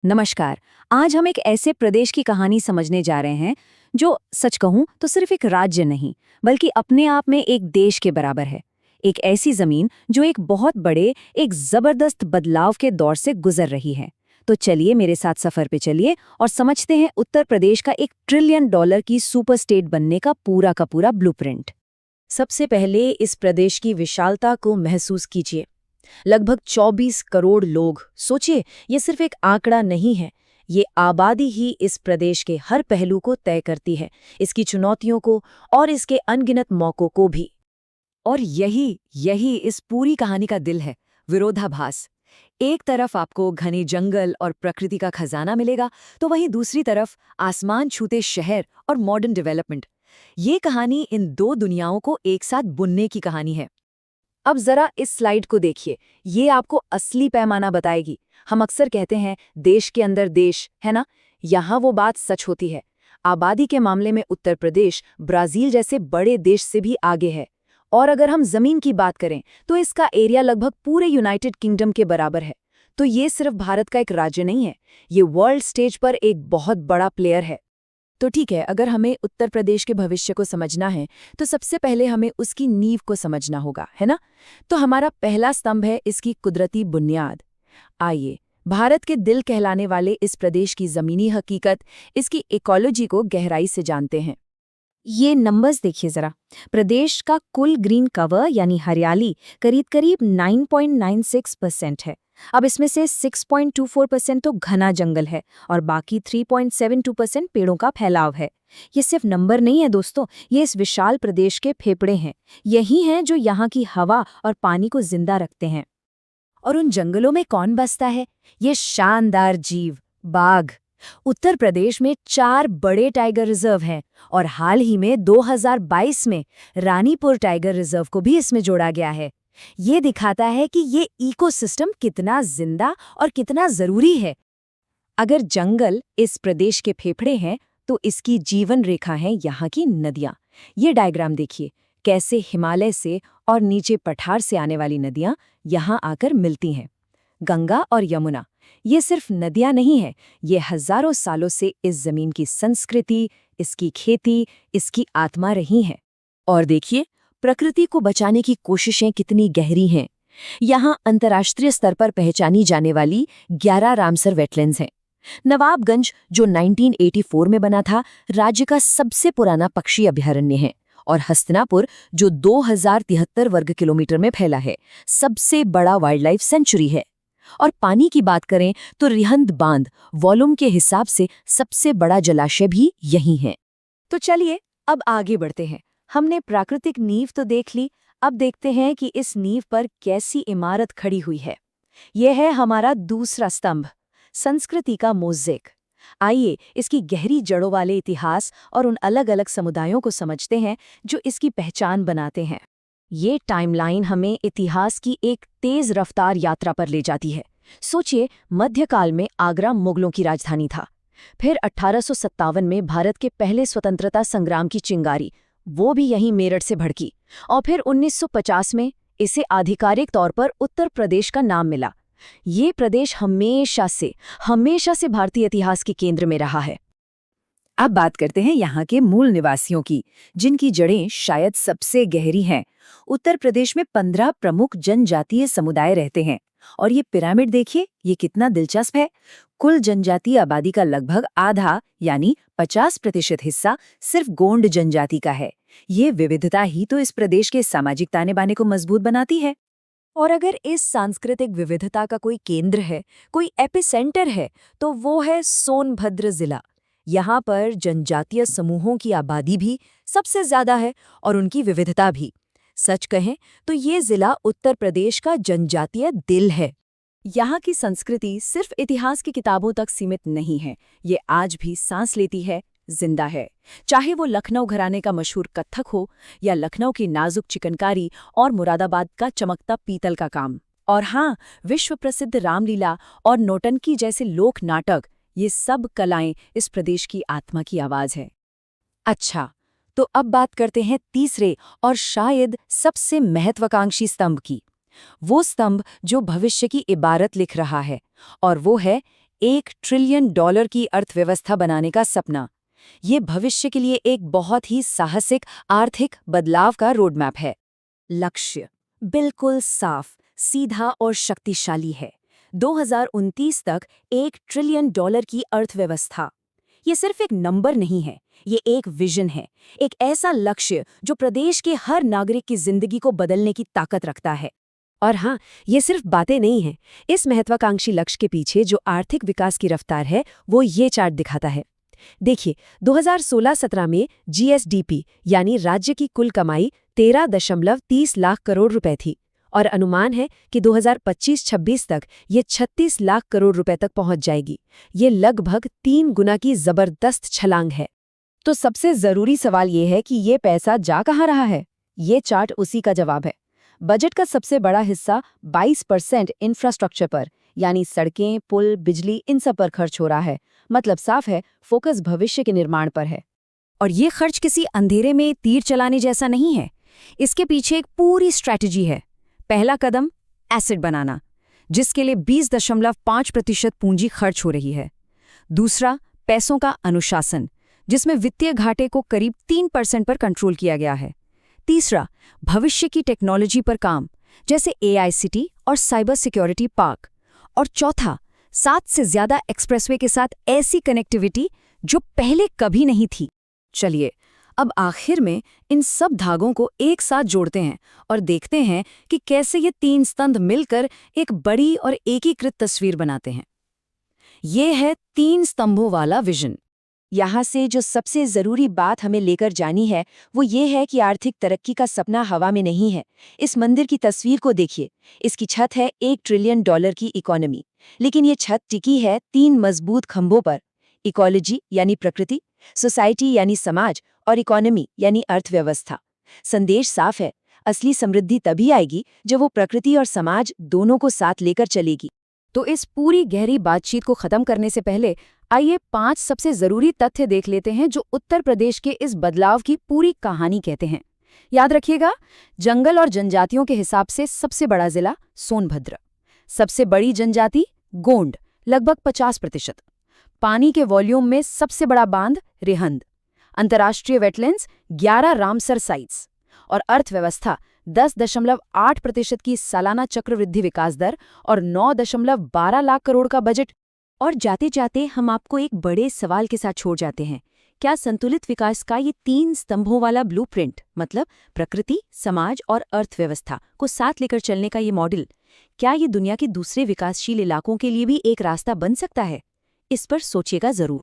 नमस्कार। आज हम एक ऐसे प्रदेश की कहानी समझने जा रहे हैं जो सच कहूं तो सिर्फ एक राज्य नहीं बल्कि अपने आप में एक देश के बराबर है। एक ऐसी जमीन जो एक बहुत बड़े एक जबरदस्त बदलाव के दौर से गुजर रही है। तो चलिए मेरे साथ सफर पे चलिए और समझते हैं उत्तर प्रदेश का $1 ट्रिलियन की सुपर स्टेट बनने का पूरा ब्लूप्रिंट। सबसे पहले इस प्रदेश की विशालता को महसूस कीजिए। लगभग 24 करोड़ लोग। सोचिए, ये सिर्फ एक आंकड़ा नहीं है, ये आबादी ही इस प्रदेश के हर पहलू को तय करती है, इसकी चुनौतियों को और इसके अनगिनत मौकों को भी। और यही इस पूरी कहानी का दिल है, विरोधाभास। एक तरफ आपको घने जंगल और प्रकृति का खजाना मिलेगा, तो वहीं दूसरी तरफ आसमान छूते शहर और मॉडर्न डेवलपमेंट। ये कहानी इन दो दुनियाओं को एक साथ बुनने की कहानी है। अब जरा इस स्लाइड को देखिए, ये आपको असली पैमाना बताएगी। हम अक्सर कहते हैं देश के अंदर देश, है ना? यहाँ वो बात सच होती है। आबादी के मामले में उत्तर प्रदेश ब्राजील जैसे बड़े देश से भी आगे है। और अगर हम जमीन की बात करें तो इसका एरिया लगभग पूरे यूनाइटेड किंगडम के बराबर है। तो ये सिर्फ भारत का एक राज्य नहीं है, ये वर्ल्ड स्टेज पर एक बहुत बड़ा प्लेयर है। तो ठीक है, अगर हमें उत्तर प्रदेश के भविष्य को समझना है तो सबसे पहले हमें उसकी नींव को समझना होगा, है ना? तो हमारा पहला स्तंभ है इसकी कुदरती बुनियाद। आइए, भारत के दिल कहलाने वाले इस प्रदेश की जमीनी हकीकत, इसकी इकोलॉजी को गहराई से जानते हैं। ये नंबर्स देखिए जरा। प्रदेश का कुल ग्रीन कवर यानी हरियाली करीब करीब 9.96% है। अब इसमें से 6.24% तो घना जंगल है और बाकी 3.72% पेड़ों का फैलाव है। ये सिर्फ नंबर नहीं है दोस्तों, ये इस विशाल प्रदेश के फेफड़े हैं। यही हैं जो यहाँ की हवा और पानी को जिंदा रखते हैं। और उन जंगलों में कौन बसता है? ये शानदार जीव, बाघ। उत्तर प्रदेश में 4 बड़े टाइगर रिजर्व हैं और हाल ही में 2022 में रानीपुर टाइगर रिजर्व को भी इसमें जोड़ा गया है। ये दिखाता है कि ये इकोसिस्टम कितना जिंदा और कितना जरूरी है। अगर जंगल इस प्रदेश के फेफड़े हैं तो इसकी जीवन रेखा है यहाँ की नदियाँ। ये डायग्राम देखिए, कैसे हिमालय से और नीचे पठार से आने वाली नदियाँ यहाँ आकर मिलती हैं। गंगा और यमुना, ये सिर्फ नदियाँ नहीं हैं, ये हजारों सालों से इस जमीन की संस्कृति, इसकी खेती, इसकी आत्मा रही हैं। और देखिए, प्रकृति को बचाने की कोशिशें कितनी गहरी हैं। यहाँ अंतर्राष्ट्रीय स्तर पर पहचानी जाने वाली 11 रामसर वेटलैंड्स हैं। नवाबगंज, जो 1984 में बना था, राज्य का सबसे पुराना पक्षी अभयारण्य है। और हस्तिनापुर, जो 2073 वर्ग किलोमीटर में फैला है, सबसे बड़ा वाइल्ड लाइफ सेंचुरी है। और पानी की बात करें तो रिहंद बांध वॉल्यूम के हिसाब से सबसे बड़ा जलाशय भी यही है। तो चलिए अब आगे बढ़ते हैं। हमने प्राकृतिक नींव तो देख ली, अब देखते हैं कि इस नींव पर कैसी इमारत खड़ी हुई है। यह है हमारा दूसरा स्तंभ, संस्कृति का मोज़ेक। आइए इसकी गहरी जड़ों वाले इतिहास और उन अलग अलग समुदायों को समझते हैं जो इसकी पहचान बनाते हैं। ये टाइमलाइन हमें इतिहास की एक तेज रफ्तार यात्रा पर ले जाती है। सोचिए, मध्यकाल में आगरा मुगलों की राजधानी था। फिर 1857 में भारत के पहले स्वतंत्रता संग्राम की चिंगारी, वो भी यहीं मेरठ से भड़की। और फिर 1950 में इसे आधिकारिक तौर पर उत्तर प्रदेश का नाम मिला। ये प्रदेश हमेशा से भारतीय इतिहास के केंद्र में रहा है। अब बात करते हैं यहाँ के मूल निवासियों की, जिनकी जड़ें शायद सबसे गहरी हैं। उत्तर प्रदेश में 15 प्रमुख जनजातीय समुदाय रहते हैं। और ये पिरामिड देखिए, ये कितना दिलचस्प है। कुल जनजातीय आबादी का लगभग आधा यानी 50% हिस्सा सिर्फ गोंड जनजाति का है। ये विविधता ही तो इस प्रदेश के सामाजिक ताने बाने को मजबूत बनाती है। और अगर इस सांस्कृतिक विविधता का कोई केंद्र है, कोई एपिसेंटर है, तो वो है सोनभद्र जिला। यहाँ पर जनजातीय समूहों की आबादी भी सबसे ज्यादा है और उनकी विविधता भी। सच कहें तो ये जिला उत्तर प्रदेश का जनजातीय दिल है। यहाँ की संस्कृति सिर्फ इतिहास की किताबों तक सीमित नहीं है, ये आज भी सांस लेती है, जिंदा है। चाहे वो लखनऊ घराने का मशहूर कत्थक हो या लखनऊ की नाजुक चिकनकारी और मुरादाबाद का चमकता पीतल का काम। और हाँ, विश्व प्रसिद्ध रामलीला और नौटंकी जैसे लोक नाटक, ये सब कलाएं इस प्रदेश की आत्मा की आवाज है। अच्छा, तो अब बात करते हैं तीसरे और शायद सबसे महत्वाकांक्षी स्तंभ की। वो स्तंभ जो भविष्य की इबारत लिख रहा है, और वो है $1 ट्रिलियन की अर्थव्यवस्था बनाने का सपना। ये भविष्य के लिए एक बहुत ही साहसिक आर्थिक बदलाव का रोडमैप है। लक्ष्य बिल्कुल साफ, सीधा और शक्तिशाली है। 2029 तक $1 ट्रिलियन की अर्थव्यवस्था। ये सिर्फ एक नंबर नहीं है, ये एक विजन है, एक ऐसा लक्ष्य जो प्रदेश के हर नागरिक की जिंदगी को बदलने की ताकत रखता है। और हाँ, ये सिर्फ बातें नहीं हैं। इस महत्वाकांक्षी लक्ष्य के पीछे जो आर्थिक विकास की रफ्तार है, वो ये चार्ट दिखाता है। देखिए, 2016-17 में जीएसडीपी यानी राज्य की कुल कमाई 13.30 लाख करोड़ रुपए थी और अनुमान है कि 2025-26 तक ये 36 लाख करोड़ रुपए तक पहुंच जाएगी। ये लगभग 3 गुना की जबरदस्त छलांग है। तो सबसे जरूरी सवाल ये है कि ये पैसा जा कहाँ रहा है? ये चार्ट उसी का जवाब है। बजट का सबसे बड़ा हिस्सा 22% इंफ्रास्ट्रक्चर पर, यानी सड़कें, पुल, बिजली, इन सब पर खर्च हो रहा है। मतलब साफ है, फोकस भविष्य के निर्माण पर है। और ये खर्च किसी अंधेरे में तीर चलाने जैसा नहीं है। इसके पीछे एक पूरी स्ट्रैटेजी है। पहला कदम, एसेट बनाना, जिसके लिए 20.5% पूंजी खर्च हो रही है। दूसरा, पैसों का अनुशासन, जिसमें वित्तीय घाटे को करीब 3% पर कंट्रोल किया गया है। तीसरा, भविष्य की टेक्नोलॉजी पर काम, जैसे AI सिटी और साइबर सिक्योरिटी पार्क। और चौथा, 7 से ज्यादा एक्सप्रेसवे के साथ ऐसी कनेक्टिविटी जो पहले कभी नहीं थी। चलिए, अब आखिर में इन सब धागों को एक साथ जोड़ते हैं और देखते हैं कि कैसे ये 3 स्तंभ मिलकर एक बड़ी और एकीकृत तस्वीर बनाते हैं। ये है 3 स्तंभों वाला विजन। यहाँ से जो सबसे जरूरी बात हमें लेकर जानी है वो ये है कि आर्थिक तरक्की का सपना हवा में नहीं है। इस मंदिर की तस्वीर को देखिए। इसकी छत है $1 ट्रिलियन की इकोनॉमी, लेकिन ये छत टिकी है 3 मजबूत खंभों पर। इकोलॉजी यानी प्रकृति, सोसाइटी यानी समाज, और इकोनॉमी यानी अर्थव्यवस्था। संदेश साफ है, असली समृद्धि तभी आएगी जब वो प्रकृति और समाज दोनों को साथ लेकर चलेगी। तो इस पूरी गहरी बातचीत को खत्म करने से पहले आइए 5 सबसे जरूरी तथ्य देख लेते हैं जो उत्तर प्रदेश के इस बदलाव की पूरी कहानी कहते हैं। याद रखिएगा, जंगल और जनजातियों के हिसाब से सबसे बड़ा जिला सोनभद्र, सबसे बड़ी जनजाति गोंड लगभग 50%, पानी के वॉल्यूम में सबसे बड़ा बांध रिहंद, अंतर्राष्ट्रीय वेटलैंड्स 11 रामसर साइट्स, और अर्थव्यवस्था 10.8% की सालाना चक्रवृद्धि विकास दर और 9.12 लाख करोड़ का बजट। और जाते जाते हम आपको एक बड़े सवाल के साथ छोड़ जाते हैं। क्या संतुलित विकास का ये 3 स्तंभों वाला ब्लूप्रिंट, मतलब प्रकृति, समाज और अर्थव्यवस्था को साथ लेकर चलने का ये मॉडल, क्या ये दुनिया के दूसरे विकासशील इलाकों के लिए भी एक रास्ता बन सकता है? इस पर सोचिएगा जरूर।